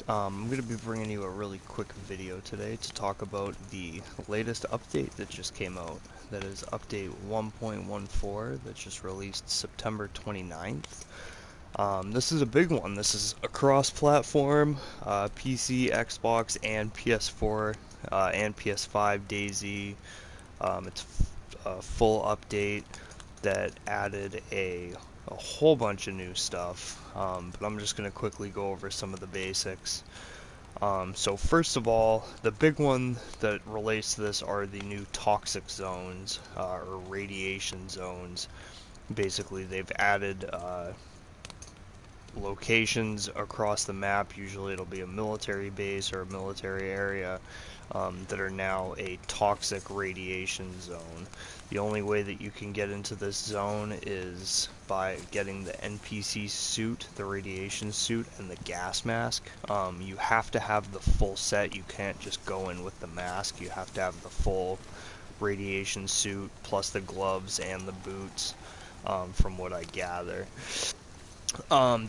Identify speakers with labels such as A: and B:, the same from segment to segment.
A: I'm going to be bringing you a really quick video today to talk about the latest update that just came out. That is update 1.14 that just released September 29th. This is a big one. This is a cross-platform, PC, Xbox, and PS4 and PS5 DayZ. It's a full update that added a whole bunch of new stuff, but I'm just going to quickly go over some of the basics. So first of all, the big one that relates to this are the new toxic zones, or radiation zones. Basically, they've added locations across the map. Usually it'll be a military base or a military area that are now a toxic radiation zone. The only way that you can get into this zone is by getting the NPC suit, the radiation suit, and the gas mask. You have to have the full set. You can't just go in with the mask. You have to have the full radiation suit plus the gloves and the boots, from what I gather.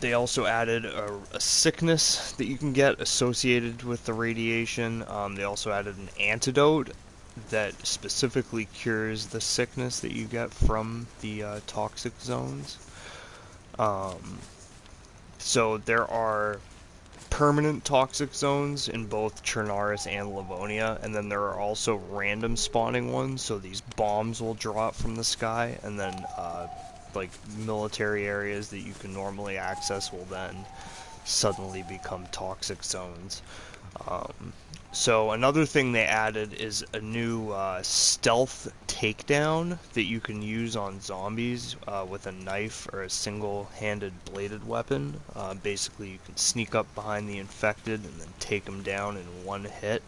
A: They also added a sickness that you can get associated with the radiation. They also added an antidote that specifically cures the sickness that you get from the toxic zones. Um, so there are permanent toxic zones in both Chernaris and Livonia, and then there are also random spawning ones, so these bombs will drop from the sky, and then like military areas that you can normally access will then suddenly become toxic zones. Um, so another thing they added is a new stealth takedown that you can use on zombies with a knife or a single-handed bladed weapon. Basically, you can sneak up behind the infected and then take them down in one hit.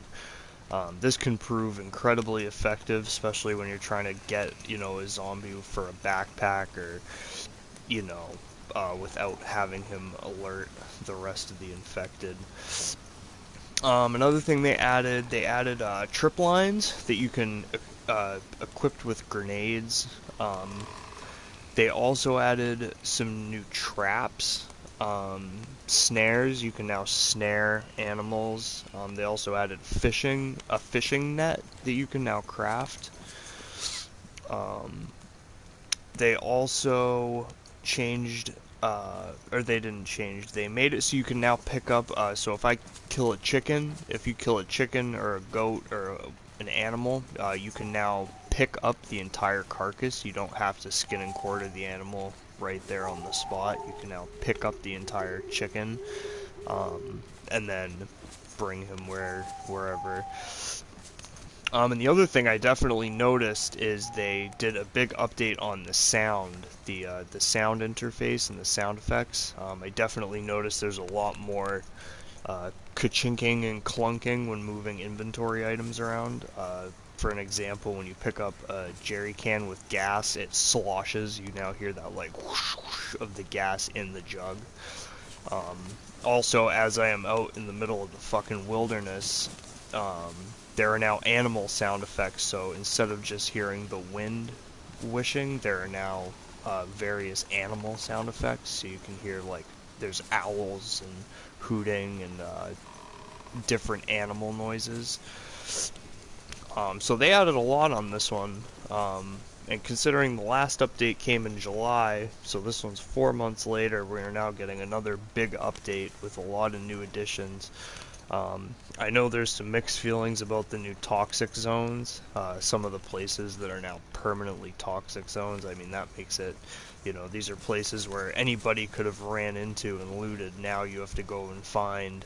A: This can prove incredibly effective, especially when you're trying to get, a zombie for a backpack or, without having him alert the rest of the infected. Another thing they added trip lines that you can equipped with grenades. They also added some new traps, snares. You can now snare animals. They also added a fishing net that you can now craft. Um, they also changed, or they didn't change, they made it so you can now pick up, so if you kill a chicken or a goat or an animal, you can now pick up the entire carcass. You don't have to skin and quarter the animal right there on the spot. You can now pick up the entire chicken, and then bring him wherever. And the other thing I definitely noticed is they did a big update on the sound, the sound interface and the sound effects. I definitely noticed there's a lot more ka-chinking and clunking when moving inventory items around. For an example, when you pick up a jerry can with gas, it sloshes. You now hear that like whoosh, whoosh of the gas in the jug. Um, Also, as I am out in the middle of the fucking wilderness, there are now animal sound effects, so instead of just hearing the wind whooshing, there are now various animal sound effects, so you can hear, like, there's owls and hooting and different animal noises. So they added a lot on this one, and considering the last update came in July, so this one's 4 months later, we are now getting another big update with a lot of new additions. I know there's some mixed feelings about the new toxic zones. Some of the places that are now permanently toxic zones, I mean, that makes it, these are places where anybody could have ran into and looted. Now you have to go and find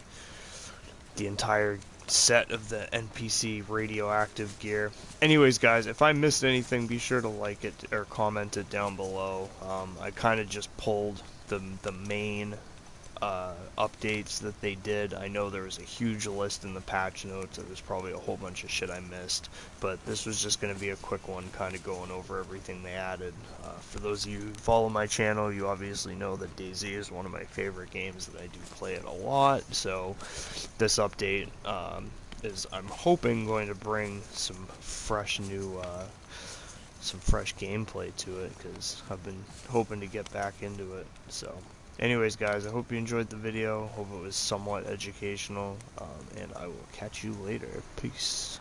A: the entire set of the NPC radioactive gear. Anyways, guys, if I missed anything, be sure to like it or comment it down below. I kind of just pulled the main updates that they did. I know there was a huge list in the patch notes. There was probably a whole bunch of shit I missed, but this was just going to be a quick one, kind of going over everything they added. For those of you who follow my channel, you obviously know that DayZ is one of my favorite games, that I do play it a lot, so this update is, I'm hoping, going to bring some fresh gameplay to it, because I've been hoping to get back into it. So Anyways, guys, I hope you enjoyed the video. Hope it was somewhat educational, and I will catch you later. Peace.